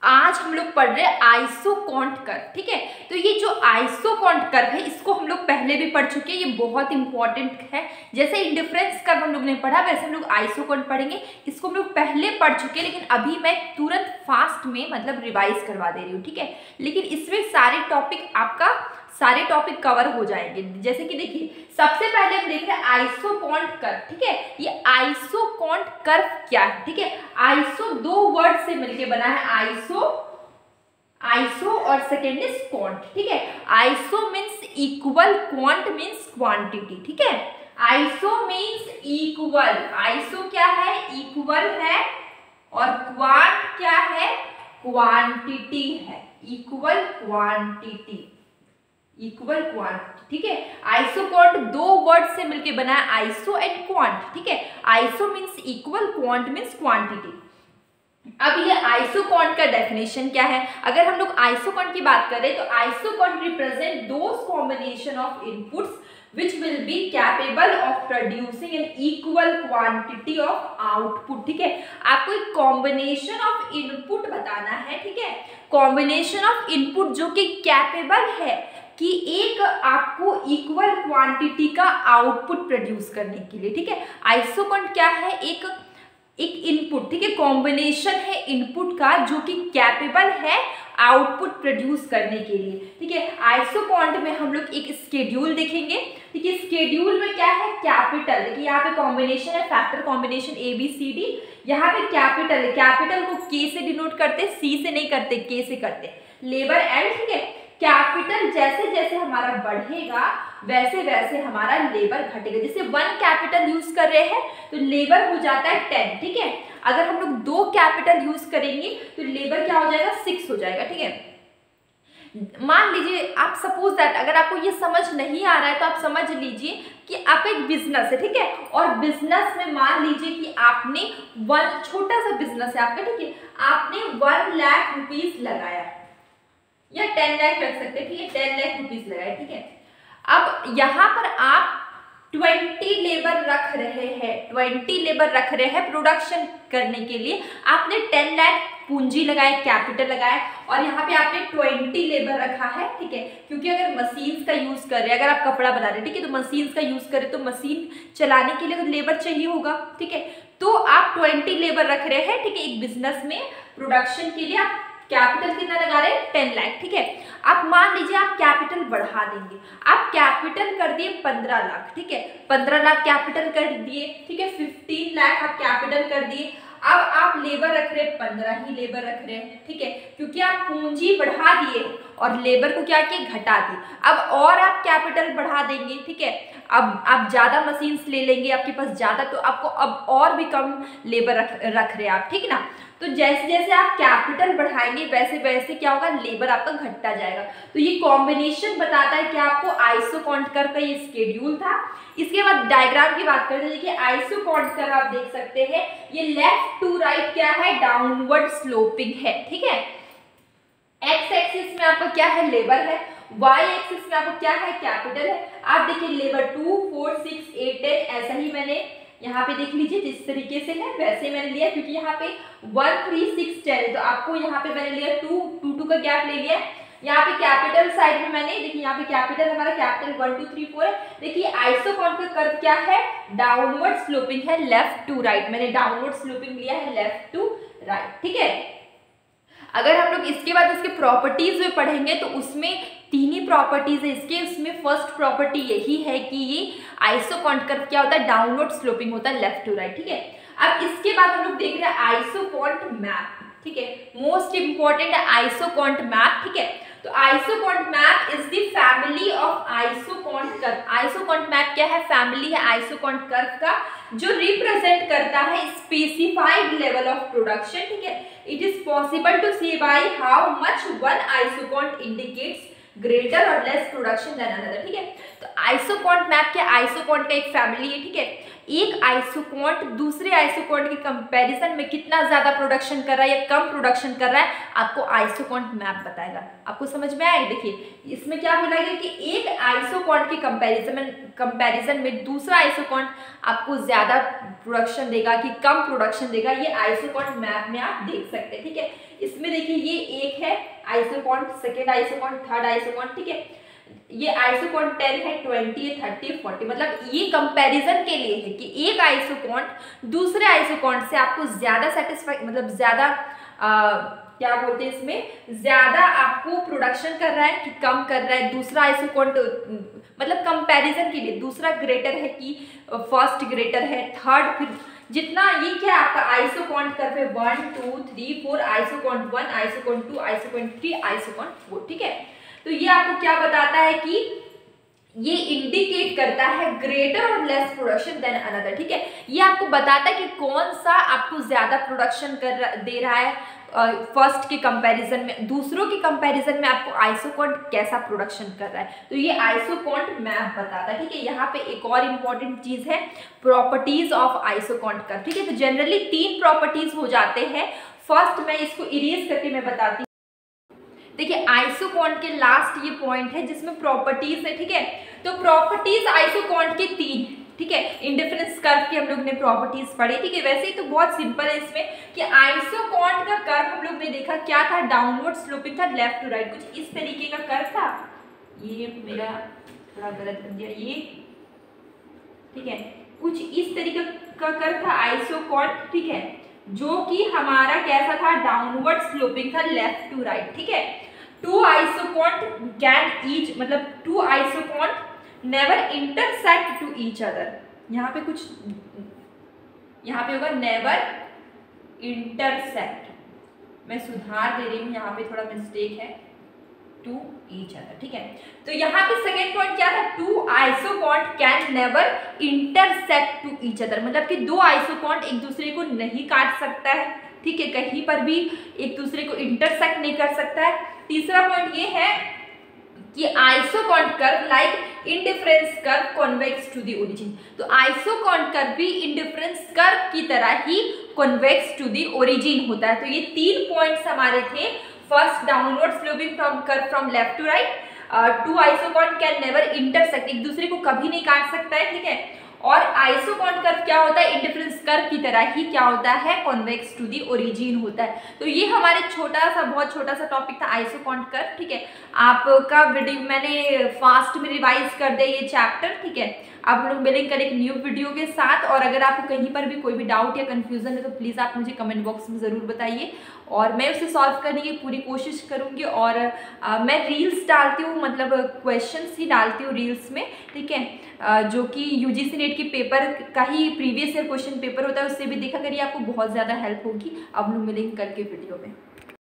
आज हम लोग पढ़ रहे हैं आइसोकॉन्ट कर्व, ठीक है। तो ये जो आइसोकॉन्ट कर्व है इसको हम लोग पहले भी पढ़ चुके हैं, ये बहुत इंपॉर्टेंट है। जैसे इंडिफरेंस कर्व हम लोग ने पढ़ा वैसे हम लोग आइसोकॉन्ट पढ़ेंगे, इसको हम लोग पहले पढ़ चुके हैं, लेकिन अभी मैं तुरंत फास्ट में मतलब रिवाइज करवा दे रही हूँ, ठीक है। लेकिन इसमें सारे टॉपिक कवर हो जाएंगे। जैसे कि देखिए सबसे पहले हम देख रहे हैं आइसोकॉन्ट कर्व, ठीक है। ये आइसोकॉन्ट कर्व क्या है, ठीक है। आइसो दो वर्ड से मिलके बना है, आइसो और सेकेंड इज क्वांट, ठीक है। Iso means equal, quant means quantity, ठीक है। आइसो मीन्स इक्वल, आइसो क्या है, इक्वल है, और क्वांट क्या है, क्वांटिटी है, इक्वल क्वांटिटी, इक्वल क्वांटिटी, ठीक है। आइसोकॉन्ट दो वर्ड से मिलके बना है, आइसो एंड क्वांट, ठीक है। Iso means equal, quant means quantity. अब ये आइसोकॉन्ट का डेफिनेशन क्या है, अगर हम लोग आइसोकॉन्ट की बात करें तो isoquant represent those combination of inputs which will be capable of producing an equal quantity of output, ठीक है। आपको एक कॉम्बिनेशन ऑफ इनपुट बताना है, ठीक है। कॉम्बिनेशन ऑफ इनपुट जो कि कैपेबल है कि एक आपको इक्वल क्वांटिटी का आउटपुट प्रोड्यूस करने के लिए, ठीक है। आइसोकॉन्ट क्या है, एक इनपुट, ठीक है, कॉम्बिनेशन है इनपुट का जो कि कैपेबल है आउटपुट प्रोड्यूस करने के लिए, ठीक है। आइसोकॉन्ट में हम लोग एक स्केड्यूल देखेंगे, ठीक है। स्केड्यूल में क्या है, कैपिटल, देखिए यहाँ पे कॉम्बिनेशन है, फैक्टर कॉम्बिनेशन ABCD, यहाँ पे कैपिटल है, कैपिटल को K से डिनोट करते, C से नहीं करते, K से करते, लेबर एल, ठीक है। कैपिटल जैसे जैसे हमारा बढ़ेगा वैसे वैसे हमारा लेबर घटेगा। जैसे 1 कैपिटल यूज कर रहे हैं तो लेबर हो जाता है 10, ठीक है। अगर हम लोग 2 कैपिटल यूज करेंगे तो लेबर क्या हो जाएगा, 6 हो जाएगा, ठीक है। मान लीजिए आप सपोज दैट अगर आपको ये समझ नहीं आ रहा है तो आप समझ लीजिए कि आपका एक बिजनेस है, ठीक है। और बिजनेस में मान लीजिए कि आपने छोटा सा बिजनेस है आपका, ठीक है। आपने 1 लाख रुपीज लगाया या 10 लाख रख सकते हैं, ठीक है। 10 लाख रुपीज लगाए, ठीक है। अब यहाँ पर आप 20 लेबर रख रहे हैं प्रोडक्शन करने के लिए। आपने 10 लाख पूंजी लगाए, कैपिटल लगाए, और यहाँ पे आपने 20 लेबर रखा है, ठीक है। क्योंकि अगर मशीन्स का यूज कर रहे हैं, अगर आप कपड़ा बना रहे हैं, ठीक है, तो मशीन्स का यूज करें तो मशीन चलाने के लिए तो लेबर चाहिए होगा, ठीक है। तो आप 20 लेबर रख रहे हैं, ठीक है, एक बिजनेस में प्रोडक्शन के लिए। आप कैपिटल कितना लगा रहे हैं, 10 लाख, ठीक है। आप मान लीजिए आप कैपिटल बढ़ा देंगे, आप कैपिटल कर दिए 15 लाख, ठीक है। 15 लाख कैपिटल कर दिए, ठीक है। 15 लाख आप कैपिटल कर दिए। अब आप लेबर रख रहे हैं, 15 ही लेबर रख रहे हैं, ठीक है, क्योंकि आप पूंजी बढ़ा दिए और लेबर को क्या किए, घटा दिए। अब और आप कैपिटल बढ़ा देंगे, ठीक है। अब आप ज्यादा मशीन्स ले लेंगे, आपके पास ज्यादा, तो आपको अब और भी कम लेबर रख रहे हैं आप, ठीक ना। तो जैसे जैसे आप कैपिटल बढ़ाएंगे वैसे वैसे क्या होगा, लेबर आपका घटता जाएगा। तो ये कॉम्बिनेशन बताता है कि आपको आइसोकॉन्ट कर्व का ये स्केड्यूल था। इसके बाद डायग्राम की बात करते हैं, देखिए आइसोकॉन्ट कर्व आप देख सकते हैं, ये लेफ्ट टू राइट क्या है, डाउनवर्ड स्लोपिंग है, ठीक है। एक्स एक्सिस में आपका क्या है, लेबर है, वाई एक्सिस में आपको क्या है, कैपिटल है। आप देखिए लेबर 2, 4, 6, 8, 10 ऐसा ही मैंने यहाँ पे देख लीजिए जिस तरीके से है वैसे मैंने लिया, क्योंकि यहाँ पे 1, 3, 6, 10 है, तो आपको यहाँ पे मैंने लिया 2 का गैप ले लिया। यहाँ पे कैपिटल साइड में मैंने देखिए यहाँ पे कैपिटल हमारा कैपिटल 1, 2, 3, 4 है। देखिए आइसोकॉन्ट का कर्व क्या है, डाउनवर्ड स्लोपिंग है, लेफ्ट टू राइट, मैंने डाउनवर्ड स्लोपिंग लिया है लेफ्ट टू राइट, ठीक है। अगर हम लोग इसके बाद इसके प्रॉपर्टीज में पढ़ेंगे तो उसमें 3 ही प्रॉपर्टीज है इसके। उसमें फर्स्ट प्रॉपर्टी यही है कि ये आइसोकॉन्ट कर्व क्या होता है, डाउनवर्ड स्लोपिंग होता है लेफ्ट टू राइट, ठीक है। अब इसके बाद हम लोग देख रहे हैं आइसोकॉन्ट मैप, ठीक है। मोस्ट इंपॉर्टेंट है आइसोकॉन्ट मैप, ठीक है। तो isoquant map is the family of isoquant curve. Isoquant map क्या है, फैमिली है आइसोकॉन्ट कर्व का, जो रिप्रेजेंट करता है स्पेसिफाइड लेवल ऑफ प्रोडक्शन, ठीक है। It is possible to see by how much one isoquant indicates greater और लेस प्रोडक्शन देन अनदर, ठीक है। तो आइसोकॉन्ट मैप क्या, आइसोकॉन्ट का एक फैमिली है, ठीक है। एक आइसोकॉन्ट दूसरे आइसोकॉन्ट के कंपैरिजन में कितना ज्यादा प्रोडक्शन कर रहा है या कम प्रोडक्शन कर रहा है, आपको आइसोकॉन्ट मैप बताएगा। आपको समझ में आएगा? देखिए इसमें क्या बोला गया कि एक आइसोकॉन्ट के कंपैरिजन में दूसरा आइसोकॉन्ट आपको ज्यादा प्रोडक्शन देगा कि कम प्रोडक्शन देगा, ये आइसोकॉन्ट मैप में आप देख सकते हैं। ठीक है, इसमें देखिए ये एक है isoquant, second isoquant, third isoquant. ठीक है, ये आइसोकॉन्ट 10 है, 20 है, 30 है, 40, मतलब ये कंपैरिजन के लिए है कि एक आइसोकॉन्ट दूसरे आइसोकॉन्ट से आपको ज्यादा सेटिस्फाई, मतलब ज्यादा क्या बोलते हैं इसमें, ज्यादा आपको प्रोडक्शन कर रहा है कि कम कर रहा है। दूसरा आइसोकॉन्ट मतलब कंपैरिजन के लिए दूसरा ग्रेटर है कि फर्स्ट ग्रेटर है, थर्ड, फिर जितना ये क्या आपका आइसोकॉन्ट कर्व है 1 2 3 4, आइसोकॉन्ट 1, आइसोकॉन्ट 2, आइसोकॉन्ट 3, आइसोकॉन्ट 4। ठीक है, तो ये आपको क्या बताता है कि ये इंडिकेट करता है ग्रेटर और लेस प्रोडक्शन देन अनदर। ठीक है, ये आपको बताता है कि कौन सा आपको ज्यादा प्रोडक्शन दे रहा है फर्स्ट के कंपैरिजन में, दूसरों के कंपैरिजन में आपको आइसोकॉन्ट कैसा प्रोडक्शन कर रहा है, तो ये आइसोकॉन्ट मैप बताता है। ठीक है, यहाँ पे एक और इम्पॉर्टेंट चीज है प्रॉपर्टीज ऑफ आइसोकॉन्ट कर्व। ठीक है, तो जनरली 3 प्रॉपर्टीज हो जाते हैं। फर्स्ट मैं इसको इरेज करके मैं बताती हूँ। देखिए आइसोकॉन्ट के लास्ट ये पॉइंट है जिसमें प्रॉपर्टीज है। ठीक है, तो प्रॉपर्टीज आइसोकॉन्ट के 3। ठीक है, इंडिफरेंस कर्व की हम लोग ने प्रॉपर्टीज पढ़ी। ठीक है, वैसे ही तो बहुत सिंपल है इसमें कि आइसोकॉन्ट का कर्व हम लोग ने देखा क्या था, डाउनवर्ड स्लोपिंग था, लेफ्ट टू राइट, कुछ इस तरीके का कर्व था। ये मेरा थोड़ा गलत बन गया ये। ठीक है, कुछ इस तरीके का कर्व था आइसोकॉन्ट। ठीक है, जो कि हमारा कैसा था, डाउनवर्ड स्लोपिंग था, लेफ्ट टू राइट। ठीक है, टू आइसोकॉन्ट कैन ईच, मतलब two isoquant never intersect to each other. यहाँ पे कुछ, यहाँ पे होगा नेवर इंटरसेक्ट, मैं सुधार दे रही हूँ, यहाँ पे थोड़ा मिस्टेक है, टू ईच अदर। ठीक है, तो यहाँ पे सेकेंड पॉइंट क्या था, two isoquant can never intersect to each other, मतलब कि दो आइसोकॉन्ट एक दूसरे को नहीं काट सकता है। ठीक है, कहीं पर भी एक दूसरे को इंटरसेक्ट नहीं कर सकता है। तीसरा पॉइंट ये है कि isoquant curve like indifference curve convex to the origin, तो आइसोकॉन्ट कर्व भी इंडिफरेंस कर्व की तरह ही कॉन्वेक्स टू द ओरिजिन होता है। तो ये 3 पॉइंट्स हमारे थे। First, downward sloping from curve from left to right, two isoquant can never intersect, एक दूसरे को कभी नहीं काट सकता है। ठीक है, और आइसोकॉन्ट कर्व क्या होता है, इंडिफरेंस कर्व की तरह ही क्या होता है, कॉन्वेक्स टू दी ओरिजिन होता है। तो ये हमारे छोटा सा, बहुत छोटा सा टॉपिक था आइसोकॉन्ट कर्व। ठीक है, आपका वीडियो मैंने फास्ट में रिवाइज कर दिया ये चैप्टर। ठीक है, आप लोग मिलेंगे एक न्यू वीडियो के साथ, और अगर आपको कहीं पर भी कोई भी डाउट या कंफ्यूजन है तो प्लीज़ आप मुझे कमेंट बॉक्स में ज़रूर बताइए और मैं उसे सॉल्व करने की पूरी कोशिश करूँगी। और मैं रील्स डालती हूँ, मतलब क्वेश्चंस ही डालती हूँ रील्स में। ठीक है, जो कि यूजीसी नेट के पेपर का ही प्रीवियस ईयर क्वेश्चन पेपर होता है, उससे भी देखा करिए, आपको बहुत ज़्यादा हेल्प होगी। अब लोग मिलेंगे कल के वीडियो में।